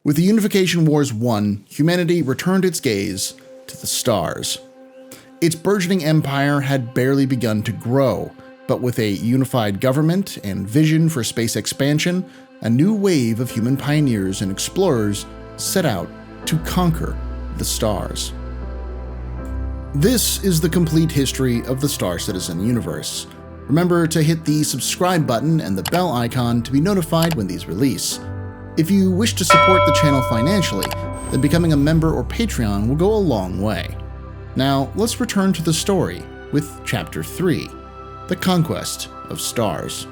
With the Unification Wars won, humanity returned its gaze to the stars. Its burgeoning empire had barely begun to grow, but with a unified government and vision for space expansion, a new wave of human pioneers and explorers set out to conquer the stars. This is the complete history of the Star Citizen universe. Remember to hit the subscribe button and the bell icon to be notified when these release. If you wish to support the channel financially, then becoming a member or Patreon will go a long way. Now, let's return to the story with Chapter 3, The Conquest of Stars.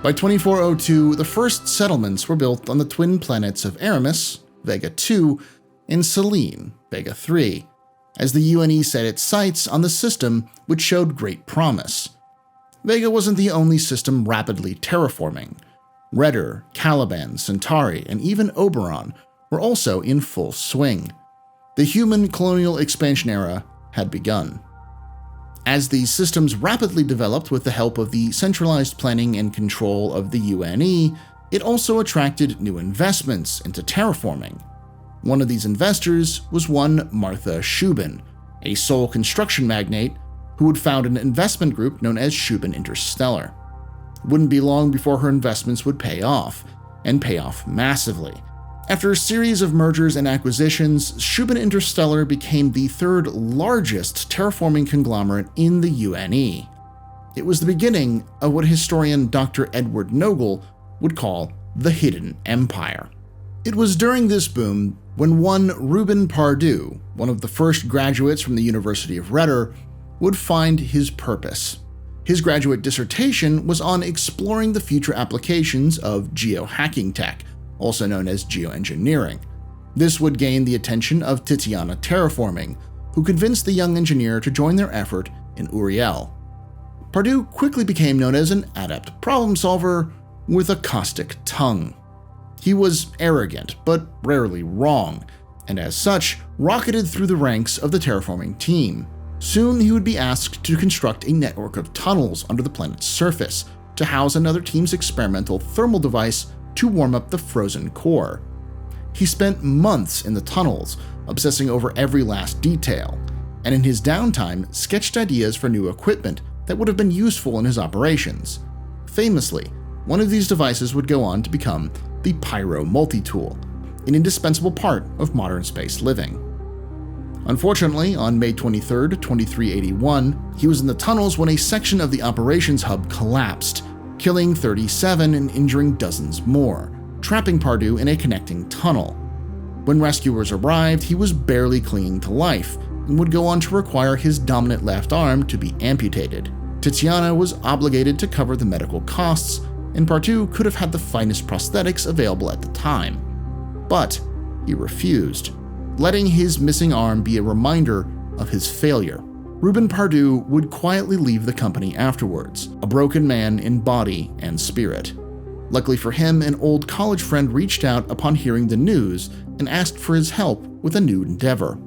By 2402, the first settlements were built on the twin planets of Aramis, Vega 2, and Selene, Vega 3, as the UNE set its sights on the system, which showed great promise. Vega wasn't the only system rapidly terraforming. Redder, Caliban, Centauri, and even Oberon were also in full swing. The human colonial expansion era had begun. As these systems rapidly developed with the help of the centralized planning and control of the UNE, it also attracted new investments into terraforming. One of these investors was one Martha Shubin, a Sol construction magnate who would found an investment group known as Shubin Interstellar. It wouldn't be long before her investments would pay off, and pay off massively. After a series of mergers and acquisitions, Shubin Interstellar became the third largest terraforming conglomerate in the UNE. It was the beginning of what historian Dr. Edward Nogle would call the Hidden Empire. It was during this boom when one Ruben Pardue, one of the first graduates from the University of Redder, would find his purpose. His graduate dissertation was on exploring the future applications of geohacking tech, also known as geoengineering. This would gain the attention of Titiana Terraforming, who convinced the young engineer to join their effort in Uriel. Pardue quickly became known as an adept problem solver with a caustic tongue. He was arrogant, but rarely wrong, and as such, rocketed through the ranks of the terraforming team. Soon he would be asked to construct a network of tunnels under the planet's surface to house another team's experimental thermal device to warm up the frozen core. He spent months in the tunnels, obsessing over every last detail, and in his downtime sketched ideas for new equipment that would have been useful in his operations. Famously, one of these devices would go on to become the Pyro Multitool, an indispensable part of modern space living. Unfortunately, on May 23, 2381, he was in the tunnels when a section of the operations hub collapsed, killing 37 and injuring dozens more, trapping Pardue in a connecting tunnel. When rescuers arrived, he was barely clinging to life and would go on to require his dominant left arm to be amputated. Titiana was obligated to cover the medical costs, and Pardue could have had the finest prosthetics available at the time. But he refused, letting his missing arm be a reminder of his failure. Ruben Pardue would quietly leave the company afterwards, a broken man in body and spirit. Luckily for him, an old college friend reached out upon hearing the news and asked for his help with a new endeavor.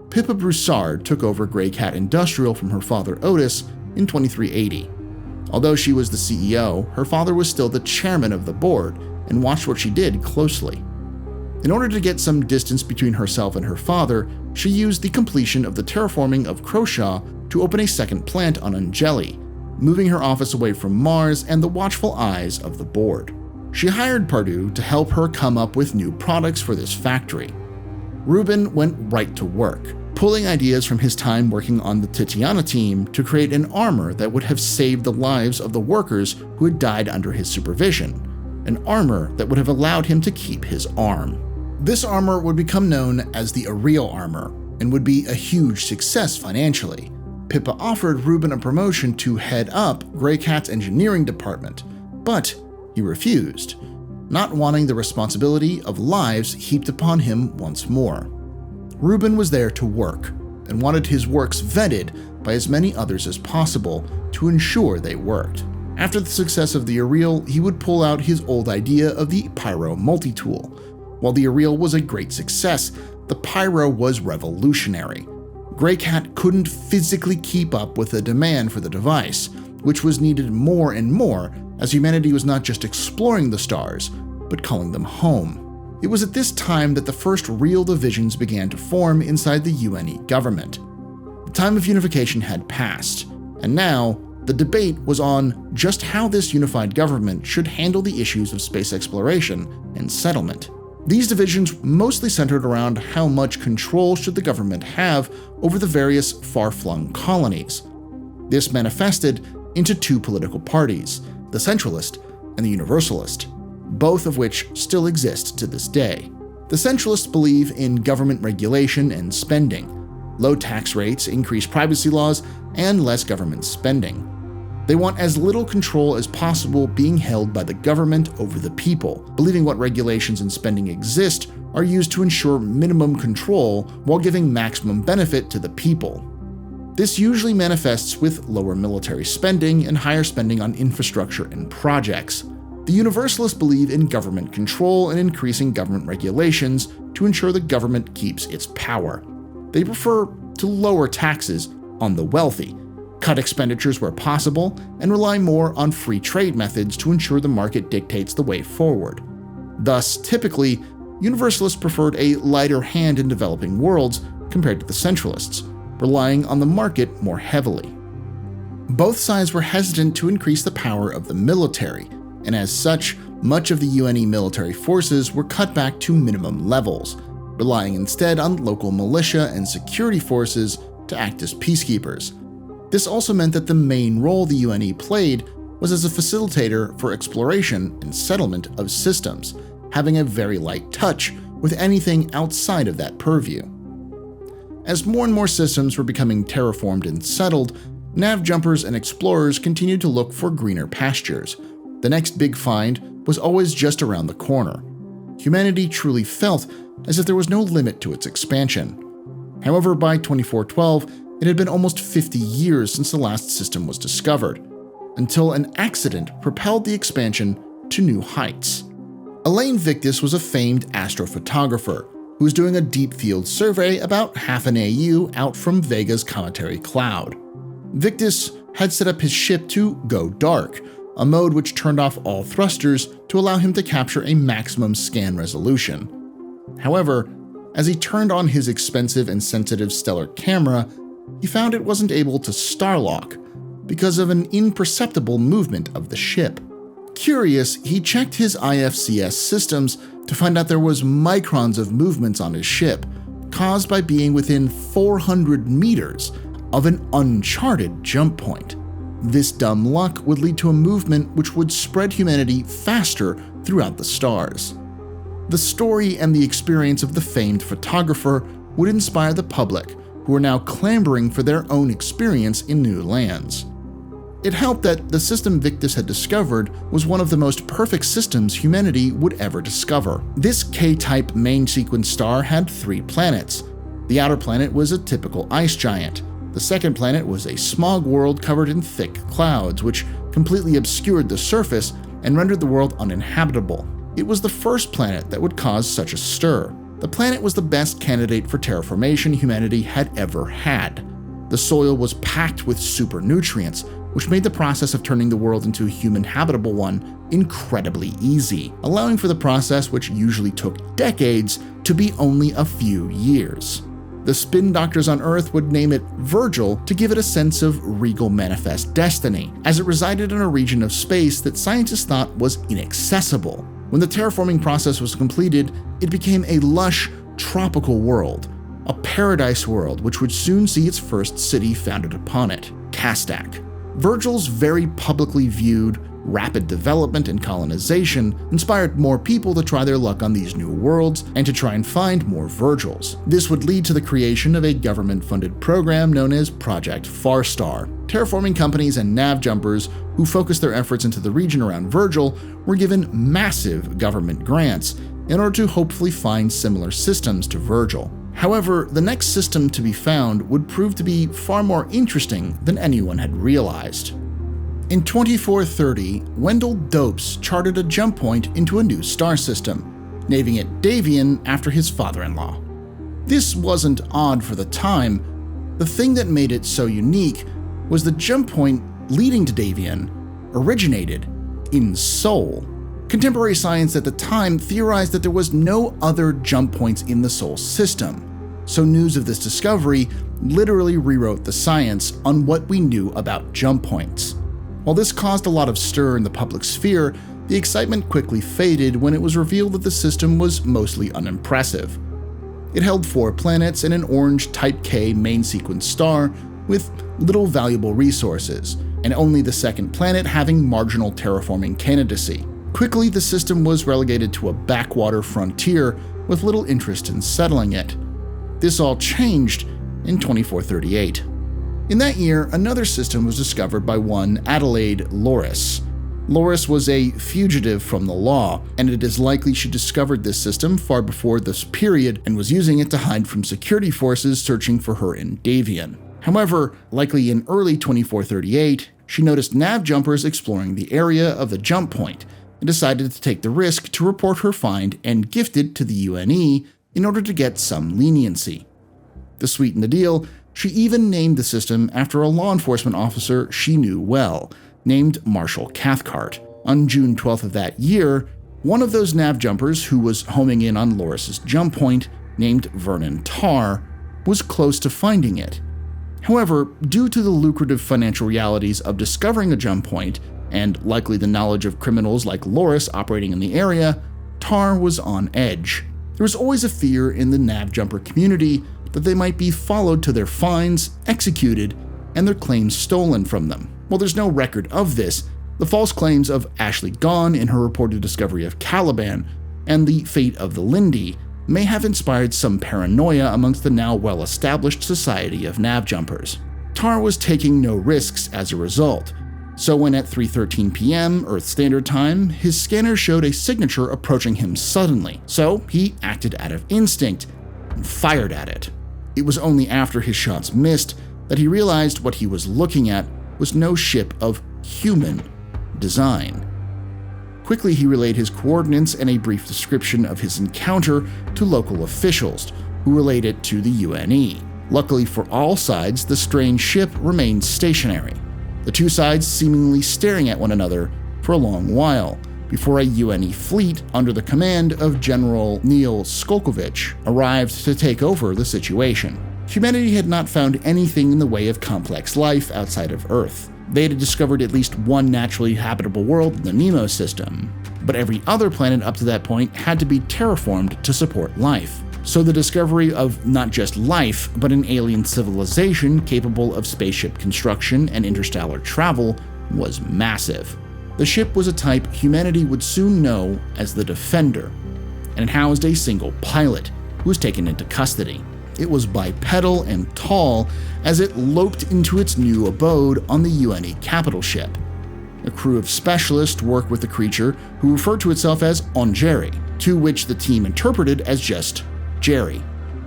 Pippa Broussard took over Grey Cat Industrial from her father Otis in 2380. Although she was the CEO, her father was still the chairman of the board and watched what she did closely. In order to get some distance between herself and her father, she used the completion of the terraforming of Croshaw to open a second plant on Angeli, moving her office away from Mars and the watchful eyes of the board. She hired Pardue to help her come up with new products for this factory. Ruben went right to work, pulling ideas from his time working on the Titiana team to create an armor that would have saved the lives of the workers who had died under his supervision, an armor that would have allowed him to keep his arm. This armor would become known as the Ariel armor and would be a huge success financially. Pippa offered Ruben a promotion to head up Grey Cat's engineering department, but he refused, not wanting the responsibility of lives heaped upon him once more. Ruben was there to work and wanted his works vetted by as many others as possible to ensure they worked. After the success of the Ariel, he would pull out his old idea of the Pyro Multitool. While the Ariel was a great success, the Pyro was revolutionary. Grey Cat couldn't physically keep up with the demand for the device, which was needed more and more as humanity was not just exploring the stars, but calling them home. It was at this time that the first real divisions began to form inside the UNE government. The time of unification had passed, and now the debate was on just how this unified government should handle the issues of space exploration and settlement. These divisions mostly centered around how much control should the government have over the various far-flung colonies. This manifested into two political parties, the Centralist and the Universalist, both of which still exist to this day. The Centralists believe in government regulation and spending, low tax rates, increased privacy laws, and less government spending. They want as little control as possible being held by the government over the people, believing what regulations and spending exist are used to ensure minimum control while giving maximum benefit to the people. This usually manifests with lower military spending and higher spending on infrastructure and projects. The Universalists believe in government control and increasing government regulations to ensure the government keeps its power. They prefer to lower taxes on the wealthy, cut expenditures where possible, and rely more on free trade methods to ensure the market dictates the way forward. Thus, typically, Universalists preferred a lighter hand in developing worlds compared to the Centralists, relying on the market more heavily. Both sides were hesitant to increase the power of the military, and as such, much of the UNE military forces were cut back to minimum levels, relying instead on local militia and security forces to act as peacekeepers. This also meant that the main role the UNE played was as a facilitator for exploration and settlement of systems, having a very light touch with anything outside of that purview. As more and more systems were becoming terraformed and settled, nav jumpers and explorers continued to look for greener pastures. The next big find was always just around the corner. Humanity truly felt as if there was no limit to its expansion. However, by 2412, it had been almost 50 years since the last system was discovered, until an accident propelled the expansion to new heights. Elaine Victus was a famed astrophotographer who was doing a deep field survey about half an AU out from Vega's cometary cloud. Victus had set up his ship to go dark, a mode which turned off all thrusters to allow him to capture a maximum scan resolution. However, as he turned on his expensive and sensitive stellar camera, he found it wasn't able to starlock because of an imperceptible movement of the ship. Curious, he checked his IFCS systems to find out there was microns of movements on his ship, caused by being within 400 meters of an uncharted jump point. This dumb luck would lead to a movement which would spread humanity faster throughout the stars. The story and the experience of the famed photographer would inspire the public, who were now clamoring for their own experience in new lands. It helped that the system Victus had discovered was one of the most perfect systems humanity would ever discover. This K-type main sequence star had 3 planets. The outer planet was a typical ice giant. The second planet was a smog world covered in thick clouds, which completely obscured the surface and rendered the world uninhabitable. It was the first planet that would cause such a stir. The planet was the best candidate for terraformation humanity had ever had. The soil was packed with super nutrients, which made the process of turning the world into a human-habitable one incredibly easy, allowing for the process, which usually took decades, to be only a few years. The spin doctors on Earth would name it Virgil to give it a sense of regal manifest destiny, as it resided in a region of space that scientists thought was inaccessible. When the terraforming process was completed, it became a lush, tropical world, a paradise world which would soon see its first city founded upon it, Kastak. Virgil's very publicly viewed rapid development and colonization inspired more people to try their luck on these new worlds and to try and find more Virgils. This would lead to the creation of a government-funded program known as Project Farstar. Terraforming companies and nav jumpers who focused their efforts into the region around Virgil were given massive government grants in order to hopefully find similar systems to Virgil. However, the next system to be found would prove to be far more interesting than anyone had realized. In 2430, Wendell Dopes charted a jump point into a new star system, naming it Davian after his father-in-law. This wasn't odd for the time. The thing that made it so unique was the jump point leading to Davian originated in Soul. Contemporary science at the time theorized that there was no other jump points in the Sol system, so news of this discovery literally rewrote the science on what we knew about jump points. While this caused a lot of stir in the public sphere, the excitement quickly faded when it was revealed that the system was mostly unimpressive. It held 4 planets and an orange Type K main sequence star with little valuable resources, and only the second planet having marginal terraforming candidacy. Quickly, the system was relegated to a backwater frontier with little interest in settling it. This all changed in 2438. In that year, another system was discovered by one Adelaide Loris. Loris was a fugitive from the law, and it is likely she discovered this system far before this period and was using it to hide from security forces searching for her in Davian. However, likely in early 2438, she noticed nav jumpers exploring the area of the jump point and decided to take the risk to report her find and gift it to the UNE in order to get some leniency. To sweeten the deal, she even named the system after a law enforcement officer she knew well, named Marshall Cathcart. On June 12th of that year, one of those nav jumpers who was homing in on Loris's jump point, named Vernon Tarr, was close to finding it. However, due to the lucrative financial realities of discovering a jump point, and likely the knowledge of criminals like Loris operating in the area, Tarr was on edge. There was always a fear in the nav jumper community that they might be followed to their fines, executed, and their claims stolen from them. While there's no record of this, the false claims of Ashley Gahn in her reported discovery of Caliban and the fate of the Lindy may have inspired some paranoia amongst the now well-established society of nav jumpers. Tarr was taking no risks as a result, so when at 3:13 p.m. Earth Standard Time, his scanner showed a signature approaching him suddenly, so he acted out of instinct and fired at it. It was only after his shots missed that he realized what he was looking at was no ship of human design. Quickly, he relayed his coordinates and a brief description of his encounter to local officials, who relayed it to the UNE. Luckily for all sides, the strange ship remained stationary, the two sides seemingly staring at one another for a long while, before a UNE fleet under the command of General Neil Skolkovich arrived to take over the situation. Humanity had not found anything in the way of complex life outside of Earth. They had discovered at least one naturally habitable world in the Nemo system, but every other planet up to that point had to be terraformed to support life. So the discovery of not just life, but an alien civilization capable of spaceship construction and interstellar travel was massive. The ship was a type humanity would soon know as the Defender, and it housed a single pilot, who was taken into custody. It was bipedal and tall as it loped into its new abode on the UNE capital ship. A crew of specialists worked with the creature, who referred to itself as Onjeri, to which the team interpreted as just Jerry,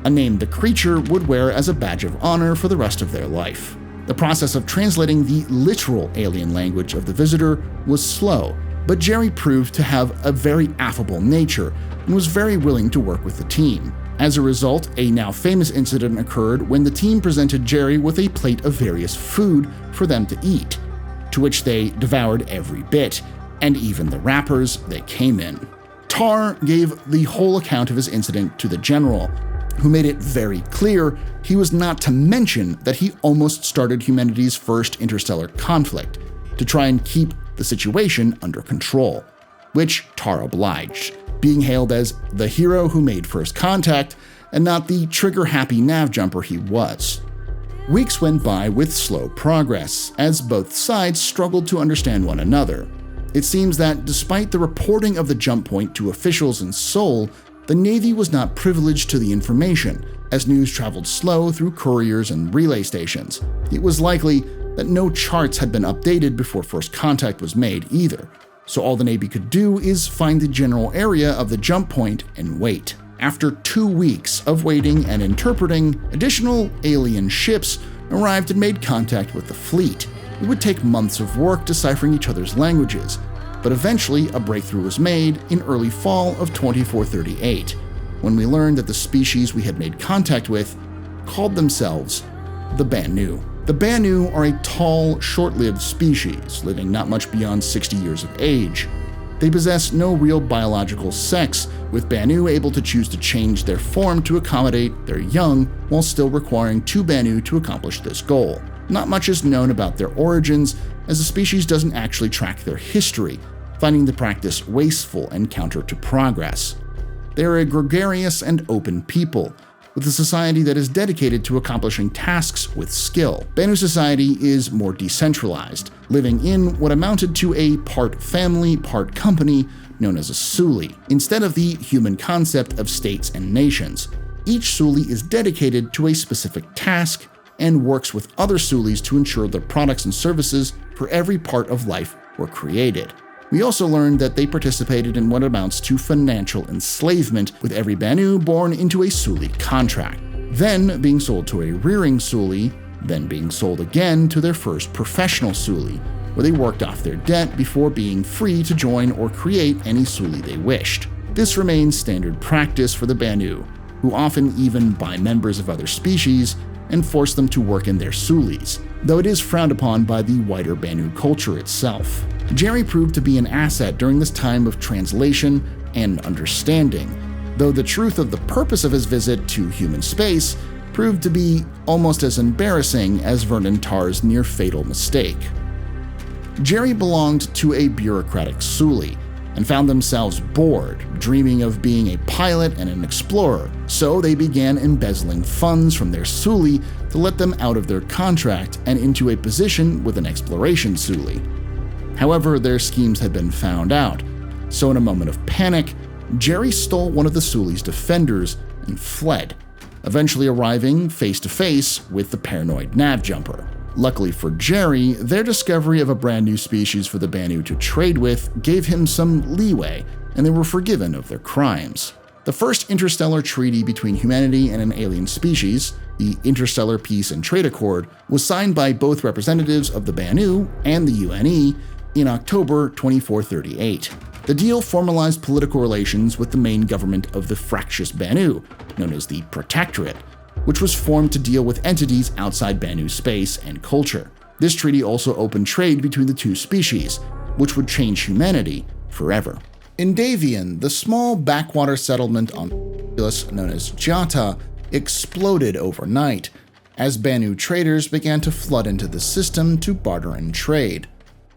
a name the creature would wear as a badge of honor for the rest of their life. The process of translating the literal alien language of the visitor was slow, but Jerry proved to have a very affable nature and was very willing to work with the team. As a result, a now famous incident occurred when the team presented Jerry with a plate of various food for them to eat, to which they devoured every bit, and even the wrappers they came in. Tarr gave the whole account of his incident to the general, who made it very clear he was not to mention that he almost started humanity's first interstellar conflict to try and keep the situation under control, which Tarr obliged, being hailed as the hero who made first contact and not the trigger-happy nav jumper he was. Weeks went by with slow progress, as both sides struggled to understand one another. It seems that despite the reporting of the jump point to officials in Seoul, the Navy was not privileged to the information, as news traveled slow through couriers and relay stations. It was likely that no charts had been updated before first contact was made either, so all the Navy could do is find the general area of the jump point and wait. After 2 weeks of waiting and interpreting, additional alien ships arrived and made contact with the fleet. It would take months of work deciphering each other's languages, but eventually a breakthrough was made in early fall of 2438, when we learned that the species we had made contact with called themselves the Banu. The Banu are a tall, short-lived species, living not much beyond 60 years of age. They possess no real biological sex, with Banu able to choose to change their form to accommodate their young while still requiring 2 Banu to accomplish this goal. Not much is known about their origins, as the species doesn't actually track their history, finding the practice wasteful and counter to progress. They are a gregarious and open people, with a society that is dedicated to accomplishing tasks with skill. Banu society is more decentralized, living in what amounted to a part family, part company known as a Suli, instead of the human concept of states and nations. Each Suli is dedicated to a specific task and works with other Sulis to ensure their products and services for every part of life were created. We also learned that they participated in what amounts to financial enslavement, with every Banu born into a Suli contract, then being sold to a rearing Suli, then being sold again to their first professional Suli, where they worked off their debt before being free to join or create any Suli they wished. This remains standard practice for the Banu, who often even buy members of other species and force them to work in their Sulis, though it is frowned upon by the wider Banu culture itself. Jerry proved to be an asset during this time of translation and understanding, though the truth of the purpose of his visit to human space proved to be almost as embarrassing as Vernon Tarr's near-fatal mistake. Jerry belonged to a bureaucratic Suli, and found themselves bored, dreaming of being a pilot and an explorer, so they began embezzling funds from their Suli to let them out of their contract and into a position with an exploration Suli. However, their schemes had been found out, so in a moment of panic, Jerry stole one of the Suli's defenders and fled, eventually arriving face-to-face with the paranoid nav jumper. Luckily for Jerry, their discovery of a brand new species for the Banu to trade with gave him some leeway, and they were forgiven of their crimes. The first interstellar treaty between humanity and an alien species, the Interstellar Peace and Trade Accord, was signed by both representatives of the Banu and the UNE in October 2438. The deal formalized political relations with the main government of the fractious Banu, known as the Protectorate, which was formed to deal with entities outside Banu space and culture. This treaty also opened trade between the two species, which would change humanity forever. In Davian, the small backwater settlement on known as Jata exploded overnight, as Banu traders began to flood into the system to barter and trade.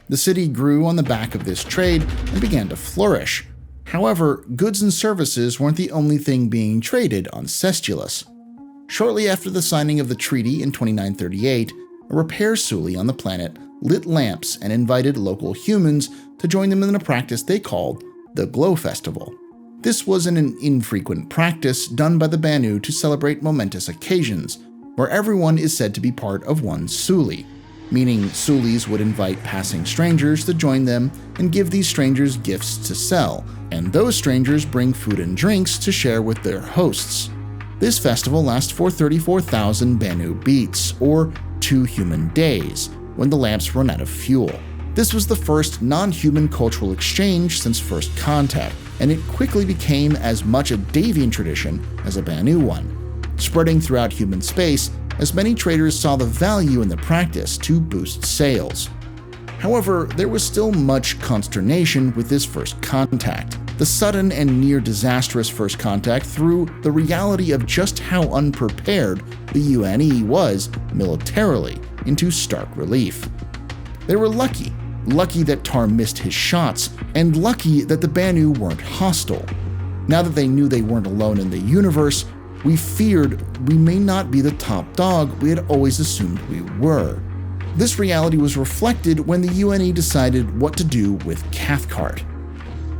The city grew on the back of this trade and began to flourish. However, goods and services weren't the only thing being traded on Cestulus. Shortly after the signing of the treaty in 2938, a repair Suli on the planet lit lamps and invited local humans to join them in a practice they called the Glow Festival. This was an infrequent practice done by the Banu to celebrate momentous occasions, where everyone is said to be part of one Suli, meaning Sulis would invite passing strangers to join them and give these strangers gifts to sell, and those strangers bring food and drinks to share with their hosts. This festival lasts for 34,000 Banu beats, or 2 human days, when the lamps run out of fuel. This was the first non-human cultural exchange since first contact, and it quickly became as much a Davian tradition as a Banu one, spreading throughout human space as many traders saw the value in the practice to boost sales. However, there was still much consternation with this first contact. The sudden and near disastrous first contact threw the reality of just how unprepared the UNE was militarily into stark relief. They were lucky that Tar missed his shots, and lucky that the Banu weren't hostile. Now that they knew they weren't alone in the universe, we feared we may not be the top dog we had always assumed we were. This reality was reflected when the UNE decided what to do with Cathcart.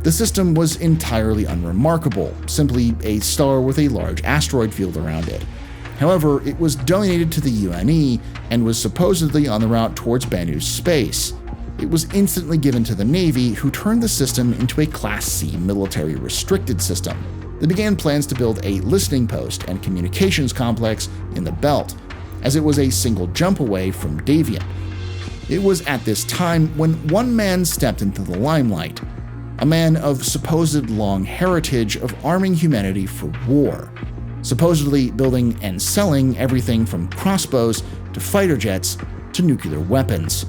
The system was entirely unremarkable, simply a star with a large asteroid field around it. However, it was donated to the UNE and was supposedly on the route towards Banu's space. It was instantly given to the Navy, who turned the system into a Class C military restricted system. They began plans to build a listening post and communications complex in the belt, as it was a single jump away from Davian. It was at this time when one man stepped into the limelight, a man of supposed long heritage of arming humanity for war, supposedly building and selling everything from crossbows to fighter jets to nuclear weapons.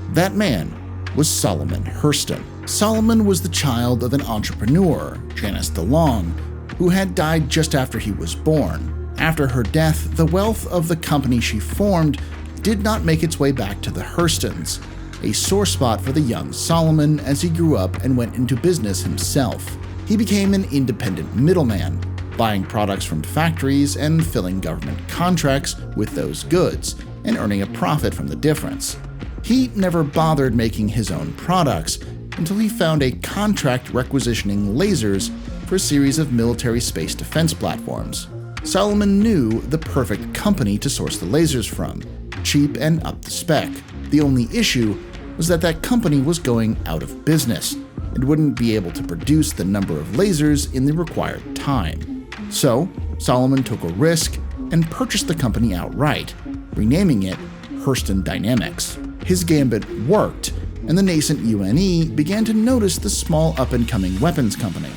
That man was Solomon Hurston. Solomon was the child of an entrepreneur, Janice DeLong, who had died just after he was born. After her death, the wealth of the company she formed did not make its way back to the Hurstons, a sore spot for the young Solomon as he grew up and went into business himself. He became an independent middleman, buying products from factories and filling government contracts with those goods, and earning a profit from the difference. He never bothered making his own products until he found a contract requisitioning lasers for a series of military space defense platforms. Solomon knew the perfect company to source the lasers from, cheap and up to spec. The only issue was that that company was going out of business and wouldn't be able to produce the number of lasers in the required time. So, Solomon took a risk and purchased the company outright, renaming it Hurston Dynamics. His gambit worked, and the nascent UNE began to notice the small up-and-coming weapons company,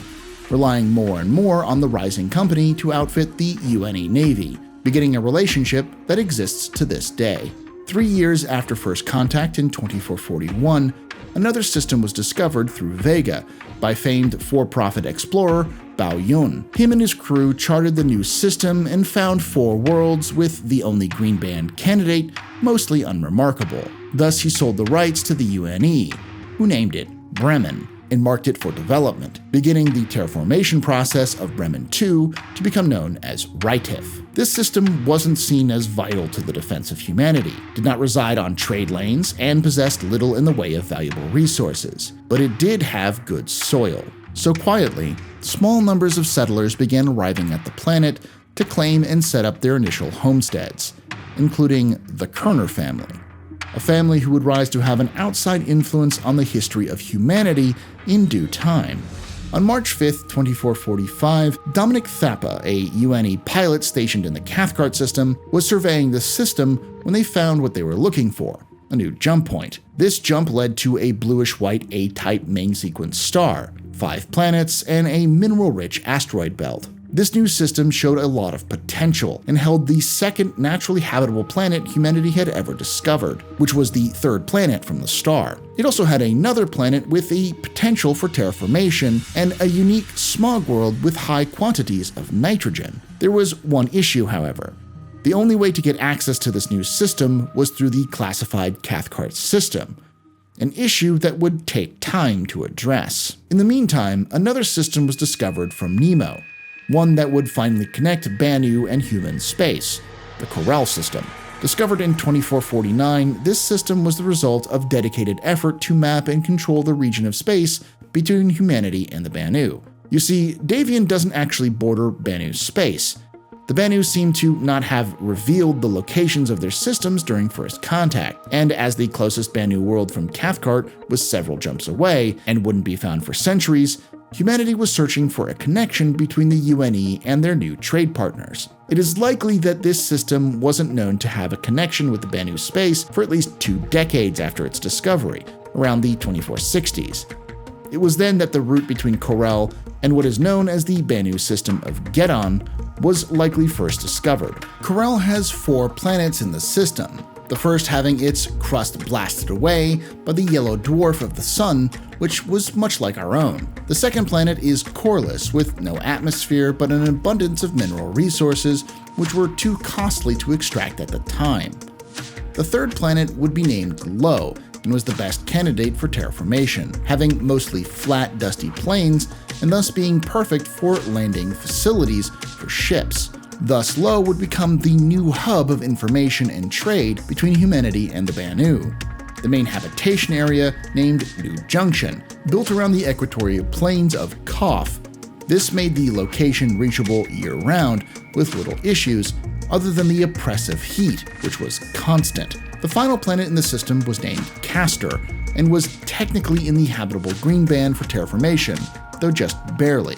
relying more and more on the rising company to outfit the UNE Navy, beginning a relationship that exists to this day. 3 years after first contact in 2441, another system was discovered through Vega by famed for-profit explorer Bao Yun. Him and his crew charted the new system and found 4 worlds with the only green band candidate mostly unremarkable. Thus he sold the rights to the UNE, who named it Bremen, and marked it for development, beginning the terraformation process of Bremen II to become known as Rytif. This system wasn't seen as vital to the defense of humanity, did not reside on trade lanes, and possessed little in the way of valuable resources, but it did have good soil. So quietly, small numbers of settlers began arriving at the planet to claim and set up their initial homesteads, including the Kerner family, a family who would rise to have an outside influence on the history of humanity in due time. On March 5, 2445, Dominic Thapa, a UNE pilot stationed in the Cathcart system, was surveying the system when they found what they were looking for, a new jump point. This jump led to a bluish-white A-type main sequence star, 5 planets, and a mineral-rich asteroid belt. This new system showed a lot of potential and held the second naturally habitable planet humanity had ever discovered, which was the 3rd planet from the star. It also had another planet with a potential for terraformation and a unique smog world with high quantities of nitrogen. There was one issue, however. The only way to get access to this new system was through the classified Cathcart system, an issue that would take time to address. In the meantime, another system was discovered from Nemo, one that would finally connect Banu and human space, the Corel system. Discovered in 2449, this system was the result of dedicated effort to map and control the region of space between humanity and the Banu. You see, Davian doesn't actually border Banu's space. The Banu seem to not have revealed the locations of their systems during first contact, and as the closest Banu world from Cathcart was several jumps away and wouldn't be found for centuries, humanity was searching for a connection between the UNE and their new trade partners. It is likely that this system wasn't known to have a connection with the Banu space for at least 2 decades after its discovery, around the 2460s. It was then that the route between Corel and what is known as the Banu system of Gedon was likely first discovered. Corel has 4 planets in the system, the first having its crust blasted away by the yellow dwarf of the Sun, which was much like our own. The second planet is coreless, with no atmosphere but an abundance of mineral resources which were too costly to extract at the time. The third planet would be named Glow and was the best candidate for terraformation, having mostly flat, dusty plains and thus being perfect for landing facilities for ships. Thus, Lo would become the new hub of information and trade between humanity and the Banu. The main habitation area, named New Junction, built around the equatorial plains of Koth. This made the location reachable year-round with little issues, other than the oppressive heat, which was constant. The final planet in the system was named Castor, and was technically in the habitable green band for terraformation, though just barely.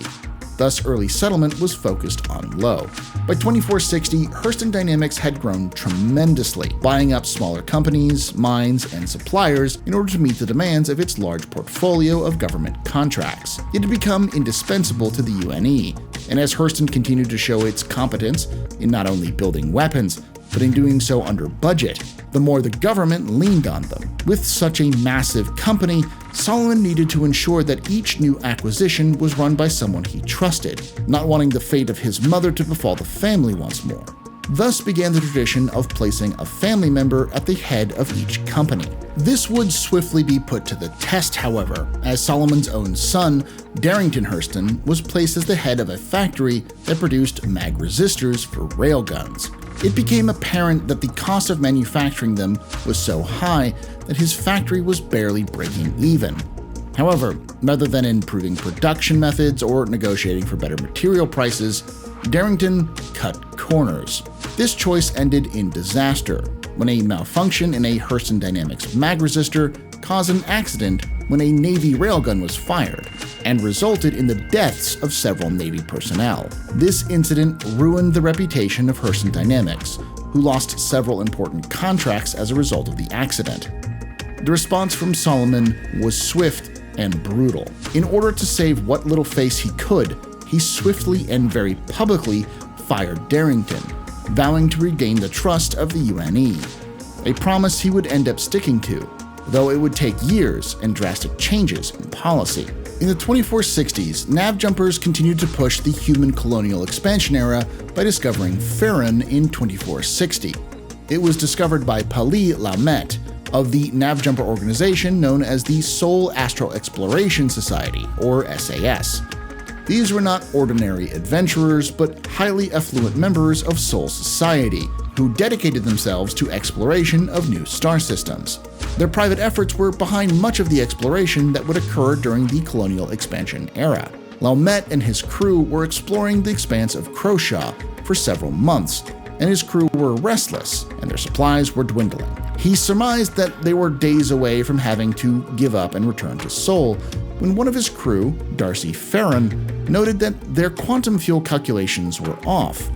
Thus, early settlement was focused on Lo. By 2460, Hurston Dynamics had grown tremendously, buying up smaller companies, mines, and suppliers in order to meet the demands of its large portfolio of government contracts. It had become indispensable to the UNE, and as Hurston continued to show its competence in not only building weapons, but in doing so under budget, the more the government leaned on them. With such a massive company, Solomon needed to ensure that each new acquisition was run by someone he trusted, not wanting the fate of his mother to befall the family once more. Thus began the tradition of placing a family member at the head of each company. This would swiftly be put to the test, however, as Solomon's own son, Darrington Hurston, was placed as the head of a factory that produced mag resistors for railguns. It became apparent that the cost of manufacturing them was so high that his factory was barely breaking even. However, rather than improving production methods or negotiating for better material prices, Darrington cut corners. This choice ended in disaster, when a malfunction in a Hurston Dynamics mag resistor caused an accident when a Navy railgun was fired, and resulted in the deaths of several Navy personnel. This incident ruined the reputation of Hurston Dynamics, who lost several important contracts as a result of the accident. The response from Solomon was swift and brutal. In order to save what little face he could, he swiftly and very publicly fired Darrington, vowing to regain the trust of the UNE, a promise he would end up sticking to, though it would take years and drastic changes in policy. In the 2460s, nav jumpers continued to push the human colonial expansion era by discovering Faron in 2460. It was discovered by Pali Laumet of the nav jumper organization known as the Soul Astro Exploration Society, or SAS. These were not ordinary adventurers, but highly affluent members of Soul Society, who dedicated themselves to exploration of new star systems. Their private efforts were behind much of the exploration that would occur during the colonial expansion era. Laumet and his crew were exploring the expanse of Croshaw for several months, and his crew were restless, and their supplies were dwindling. He surmised that they were days away from having to give up and return to Sol, when one of his crew, Darcy Faron, noted that their quantum fuel calculations were off.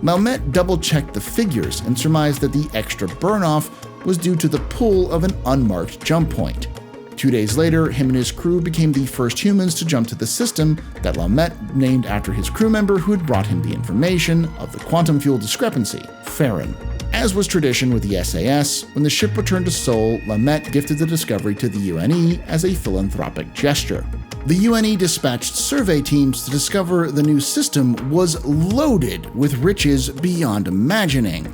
Laumet double-checked the figures and surmised that the extra burn-off was due to the pull of an unmarked jump point. 2 days later, him and his crew became the first humans to jump to the system that Laumet named after his crew member who had brought him the information of the quantum fuel discrepancy, Faron. As was tradition with the SAS, when the ship returned to Sol, Laumet gifted the discovery to the UNE as a philanthropic gesture. The UNE dispatched survey teams to discover the new system was loaded with riches beyond imagining.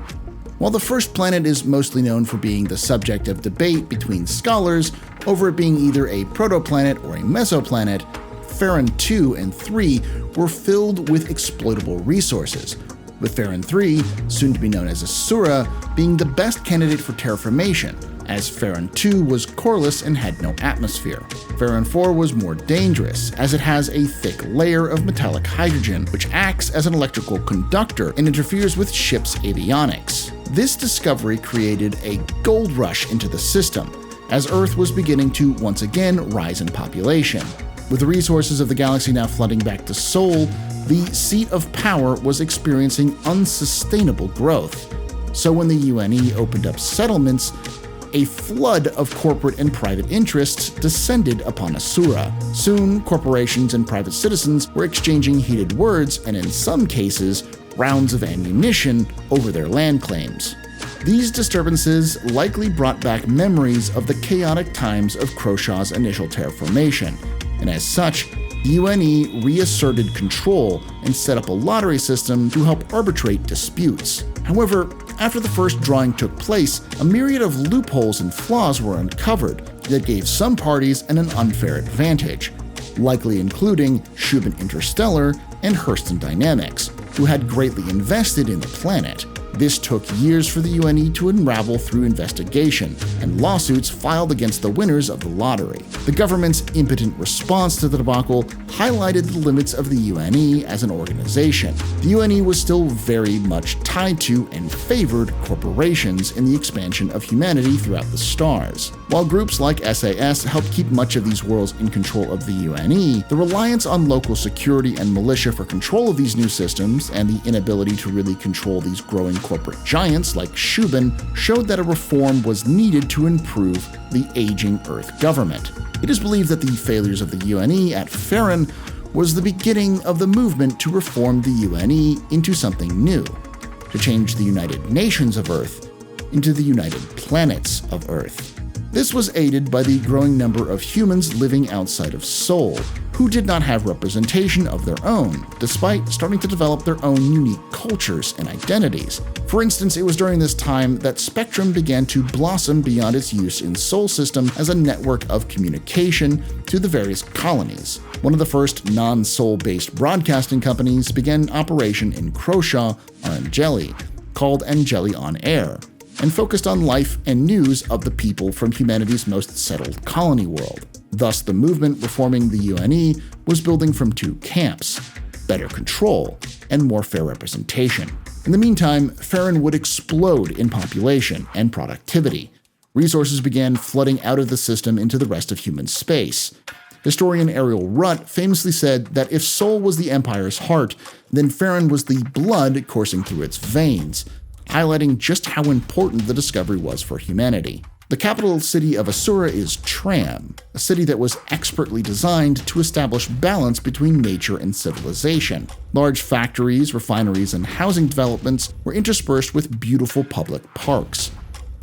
While the first planet is mostly known for being the subject of debate between scholars over it being either a protoplanet or a mesoplanet, Faron 2 and 3 were filled with exploitable resources, with Faron 3, soon to be known as Asura, being the best candidate for terraformation, as Faron 2 was coreless and had no atmosphere. Faron 4 was more dangerous, as it has a thick layer of metallic hydrogen, which acts as an electrical conductor and interferes with ships' avionics. This discovery created a gold rush into the system, as Earth was beginning to once again rise in population. With the resources of the galaxy now flooding back to Sol, the seat of power was experiencing unsustainable growth. So when the UNE opened up settlements, a flood of corporate and private interests descended upon Asura. Soon, corporations and private citizens were exchanging heated words and, in some cases, rounds of ammunition over their land claims. These disturbances likely brought back memories of the chaotic times of Croshaw's initial terraformation, and as such, the UNE reasserted control and set up a lottery system to help arbitrate disputes. However, after the first drawing took place, a myriad of loopholes and flaws were uncovered that gave some parties an unfair advantage, likely including Shubin Interstellar and Hurston Dynamics, who had greatly invested in the planet. This took years for the UNE to unravel through investigation and lawsuits filed against the winners of the lottery. The government's impotent response to the debacle highlighted the limits of the UNE as an organization. The UNE was still very much tied to and favored corporations in the expansion of humanity throughout the stars. While groups like SAS helped keep much of these worlds in control of the UNE, the reliance on local security and militia for control of these new systems and the inability to really control these growing corporate giants like Shubin showed that a reform was needed to improve the aging Earth government. It is believed that the failures of the UNE at Faron was the beginning of the movement to reform the UNE into something new, to change the United Nations of Earth into the United Planets of Earth. This was aided by the growing number of humans living outside of Sol, who did not have representation of their own, despite starting to develop their own unique cultures and identities. For instance, it was during this time that Spectrum began to blossom beyond its use in Sol system as a network of communication to the various colonies. One of the first non-Sol-based broadcasting companies began operation in Croshaw or Angeli, called Angeli On Air, and focused on life and news of the people from humanity's most settled colony world. Thus, the movement reforming the UNE was building from two camps: better control and more fair representation. In the meantime, Faron would explode in population and productivity. Resources began flooding out of the system into the rest of human space. Historian Ariel Rutt famously said that if Sol was the Empire's heart, then Faron was the blood coursing through its veins, highlighting just how important the discovery was for humanity. The capital city of Asura is Tram, a city that was expertly designed to establish balance between nature and civilization. Large factories, refineries, and housing developments were interspersed with beautiful public parks.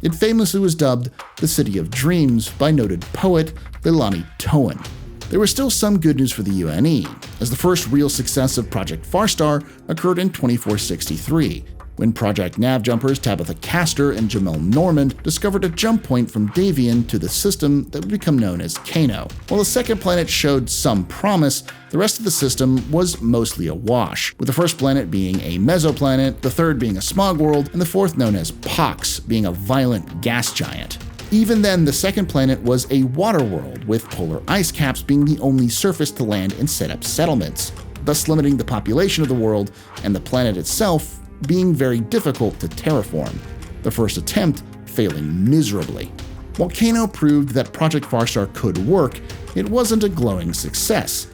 It famously was dubbed the City of Dreams by noted poet Leilani Towan. There was still some good news for the UNE, as the first real success of Project Farstar occurred in 2463, when Project Navjumpers Tabitha Castor and Jamel Normand discovered a jump point from Davian to the system that would become known as Kano. While the second planet showed some promise, the rest of the system was mostly a wash, with the first planet being a mesoplanet, the third being a smog world, and the fourth known as Pox being a violent gas giant. Even then, the second planet was a water world, with polar ice caps being the only surface to land and set up settlements, thus limiting the population of the world and the planet itself being very difficult to terraform, the first attempt failing miserably. While Kano proved that Project Farstar could work, it wasn't a glowing success.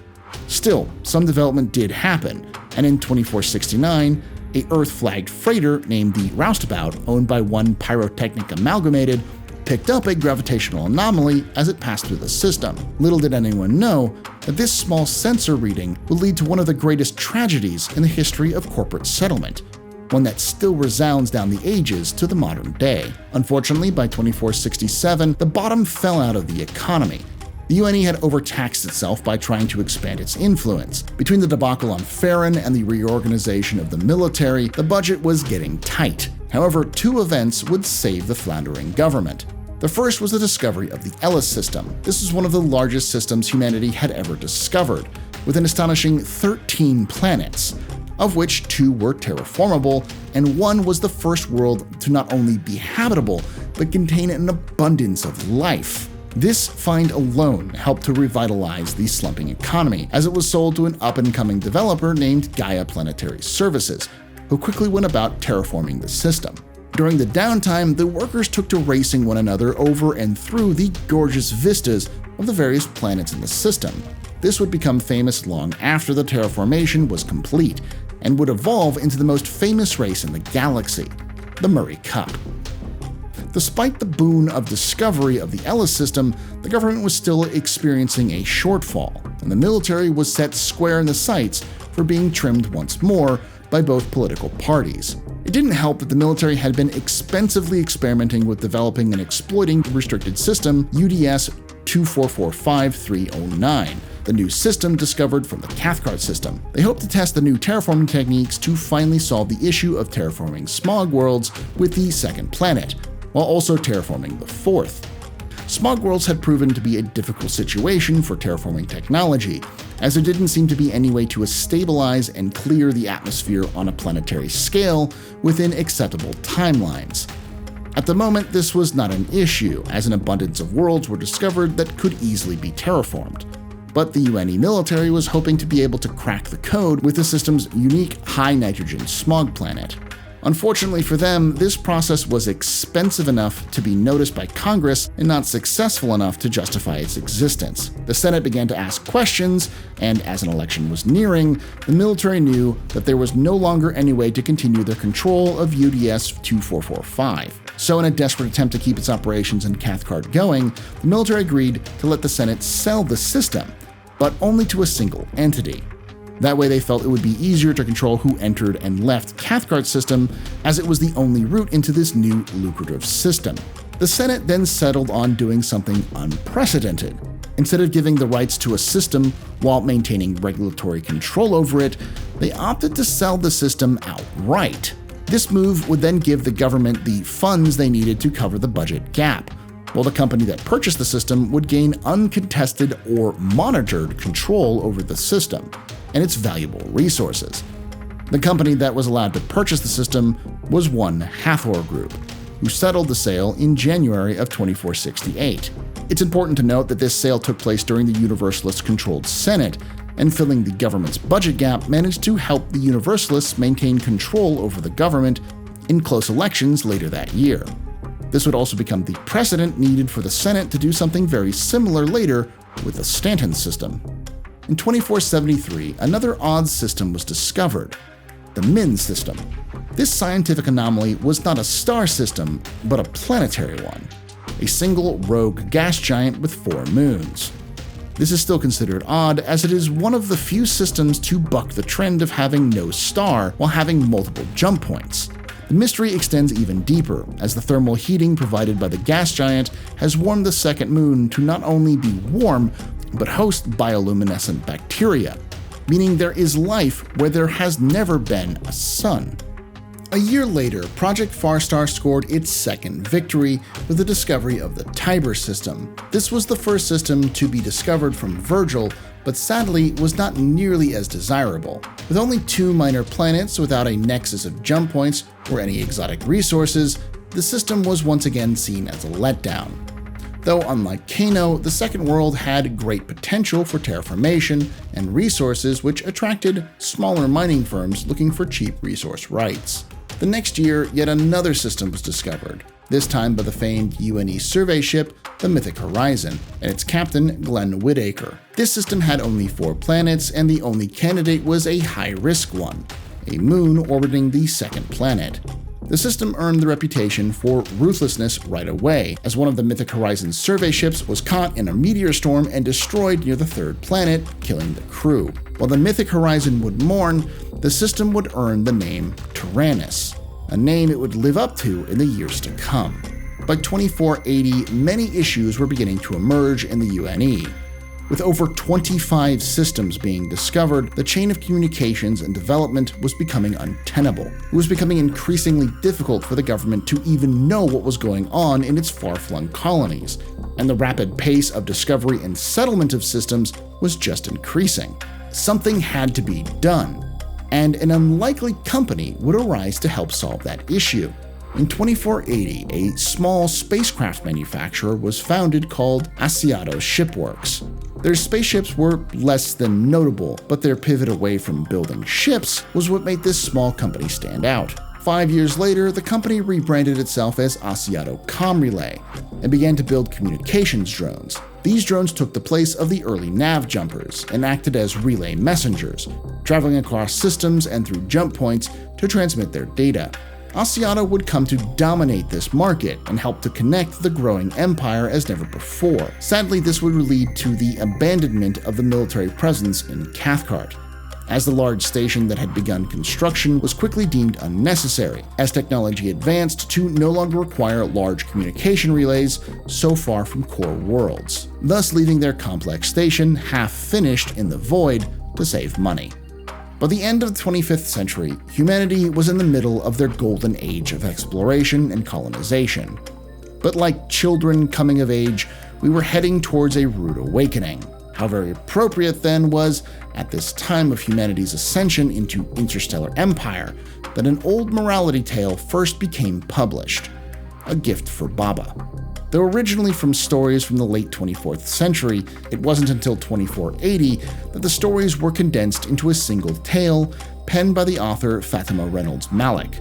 Still, some development did happen, and in 2469, a Earth-flagged freighter named the Roustabout, owned by one Pyrotechnic Amalgamated, picked up a gravitational anomaly as it passed through the system. Little did anyone know that this small sensor reading would lead to one of the greatest tragedies in the history of corporate settlement, one that still resounds down the ages to the modern day. Unfortunately, by 2467, the bottom fell out of the economy. The UNE had overtaxed itself by trying to expand its influence. Between the debacle on Faron and the reorganization of the military, the budget was getting tight. However, two events would save the floundering government. The first was the discovery of the Ellis system. This was one of the largest systems humanity had ever discovered, with an astonishing 13 planets, of which 2 were terraformable, and 1 was the first world to not only be habitable, but contain an abundance of life. This find alone helped to revitalize the slumping economy, as it was sold to an up-and-coming developer named Gaia Planetary Services, who quickly went about terraforming the system. During the downtime, the workers took to racing one another over and through the gorgeous vistas of the various planets in the system. This would become famous long after the terraformation was complete, and would evolve into the most famous race in the galaxy, the Murray Cup. Despite the boon of discovery of the Ellis system, the government was still experiencing a shortfall, and the military was set square in the sights for being trimmed once more by both political parties. It didn't help that the military had been expensively experimenting with developing and exploiting the restricted system UDS 2445309, the new system discovered from the Cathcart system. They hoped to test the new terraforming techniques to finally solve the issue of terraforming smog worlds with the second planet, while also terraforming the fourth. Smog worlds had proven to be a difficult situation for terraforming technology, as there didn't seem to be any way to stabilize and clear the atmosphere on a planetary scale within acceptable timelines. At the moment, this was not an issue, as an abundance of worlds were discovered that could easily be terraformed. But the UNE military was hoping to be able to crack the code with the system's unique high-nitrogen smog planet. Unfortunately for them, this process was expensive enough to be noticed by Congress and not successful enough to justify its existence. The Senate began to ask questions, and as an election was nearing, the military knew that there was no longer any way to continue their control of UDS 2445. So in a desperate attempt to keep its operations in Cathcart going, the military agreed to let the Senate sell the system, but only to a single entity. That way they felt it would be easier to control who entered and left Cathcart's system, as it was the only route into this new lucrative system. The Senate then settled on doing something unprecedented. Instead of giving the rights to a system while maintaining regulatory control over it, they opted to sell the system outright. This move would then give the government the funds they needed to cover the budget gap, while the company that purchased the system would gain uncontested or monitored control over the system and its valuable resources. The company that was allowed to purchase the system was one Hathor Group, who settled the sale in January of 2468. It's important to note that this sale took place during the Universalist-controlled Senate, and filling the government's budget gap managed to help the Universalists maintain control over the government in close elections later that year. This would also become the precedent needed for the Senate to do something very similar later with the Stanton system. In 2473, another odd system was discovered, the Min system. This scientific anomaly was not a star system, but a planetary one, a single rogue gas giant with 4 moons. This is still considered odd, as it is one of the few systems to buck the trend of having no star while having multiple jump points. The mystery extends even deeper, as the thermal heating provided by the gas giant has warmed the second moon to not only be warm, but host bioluminescent bacteria, meaning there is life where there has never been a sun. A year later, Project Farstar scored its second victory with the discovery of the Tiber system. This was the first system to be discovered from Virgil, but sadly was not nearly as desirable. With only 2 minor planets without a nexus of jump points or any exotic resources, the system was once again seen as a letdown. Though unlike Kano, the Second World had great potential for terraformation and resources, which attracted smaller mining firms looking for cheap resource rights. The next year, yet another system was discovered, this time by the famed UNE survey ship, the Mythic Horizon, and its captain, Glenn Whitaker. This system had only 4 planets, and the only candidate was a high-risk one, a moon orbiting the second planet. The system earned the reputation for ruthlessness right away, as one of the Mythic Horizon's survey ships was caught in a meteor storm and destroyed near the third planet, killing the crew. While the Mythic Horizon would mourn, the system would earn the name Tyrannus, a name it would live up to in the years to come. By 2480, many issues were beginning to emerge in the UNE. With over 25 systems being discovered, the chain of communications and development was becoming untenable. It was becoming increasingly difficult for the government to even know what was going on in its far-flung colonies, and the rapid pace of discovery and settlement of systems was just increasing. Something had to be done, and an unlikely company would arise to help solve that issue. In 2480, a small spacecraft manufacturer was founded called Asiato Shipworks. Their spaceships were less than notable, but their pivot away from building ships was what made this small company stand out. 5 years later, the company rebranded itself as Asiato Comrelay and began to build communications drones. These drones took the place of the early nav jumpers and acted as relay messengers, traveling across systems and through jump points to transmit their data. Asiato would come to dominate this market and help to connect the growing empire as never before. Sadly, this would lead to the abandonment of the military presence in Cathcart, as the large station that had begun construction was quickly deemed unnecessary, as technology advanced to no longer require large communication relays so far from core worlds, thus leaving their complex station half-finished in the void to save money. By the end of the 25th century, humanity was in the middle of their golden age of exploration and colonization. But like children coming of age, we were heading towards a rude awakening. How very appropriate then was, at this time of humanity's ascension into interstellar empire, that an old morality tale first became published, A Gift for Baba. Though originally from stories from the late 24th century, it wasn't until 2480 that the stories were condensed into a single tale penned by the author Fatima Reynolds Malik.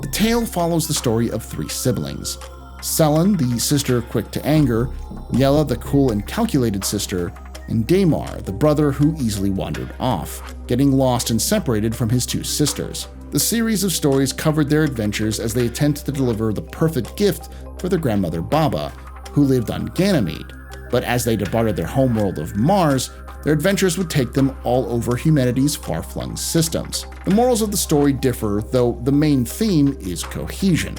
The tale follows the story of 3 siblings: Selen, the sister quick to anger, Yella, the cool and calculated sister, and Damar, the brother who easily wandered off, getting lost and separated from his 2 sisters. The series of stories covered their adventures as they attempt to deliver the perfect gift for their grandmother Baba, who lived on Ganymede, but as they departed their homeworld of Mars, their adventures would take them all over humanity's far-flung systems. The morals of the story differ, though the main theme is cohesion.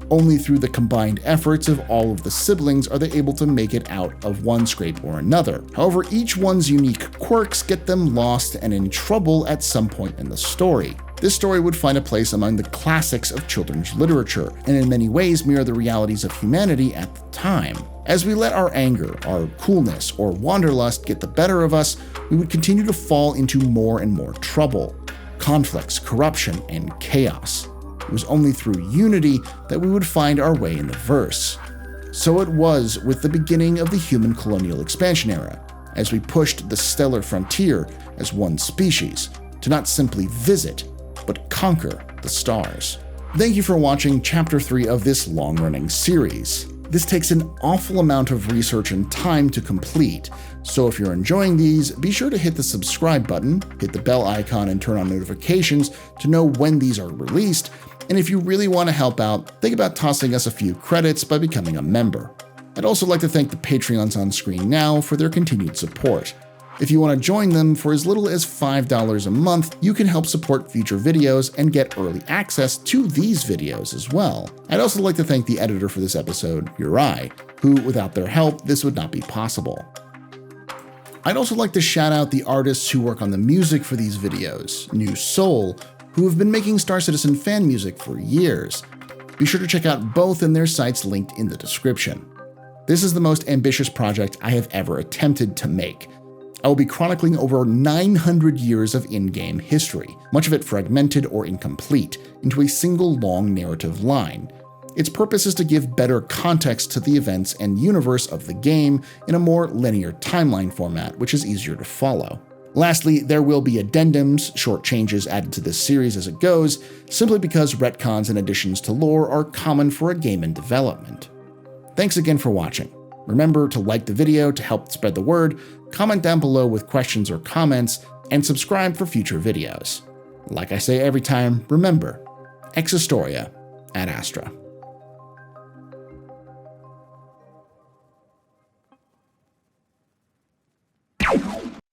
Only through the combined efforts of all of the siblings are they able to make it out of one scrape or another. However, each one's unique quirks get them lost and in trouble at some point in the story. This story would find a place among the classics of children's literature, and in many ways mirror the realities of humanity at the time. As we let our anger, our coolness, or wanderlust get the better of us, we would continue to fall into more and more trouble, conflicts, corruption, and chaos. It was only through unity that we would find our way in the verse. So it was with the beginning of the human colonial expansion era, as we pushed the stellar frontier as one species, to not simply visit, but conquer the stars. Thank you for watching Chapter 3 of this long-running series. This takes an awful amount of research and time to complete, so if you're enjoying these, be sure to hit the subscribe button, hit the bell icon, and turn on notifications to know when these are released, and if you really want to help out, think about tossing us a few credits by becoming a member. I'd also like to thank the Patreons on screen now for their continued support. If you want to join them for as little as $5 a month, you can help support future videos and get early access to these videos as well. I'd also like to thank the editor for this episode, Urai, who, without their help, this would not be possible. I'd also like to shout out the artists who work on the music for these videos, NuSoul, who have been making Star Citizen fan music for years. Be sure to check out both in their sites linked in the description. This is the most ambitious project I have ever attempted to make. I will be chronicling over 900 years of in-game history, much of it fragmented or incomplete, into a single long narrative line. Its purpose is to give better context to the events and universe of the game in a more linear timeline format, which is easier to follow. Lastly, there will be addendums, short changes added to this series as it goes, simply because retcons and additions to lore are common for a game in development. Thanks again for watching. Remember to like the video to help spread the word, comment down below with questions or comments, and subscribe for future videos. Like I say every time, remember, ex historia ad astra.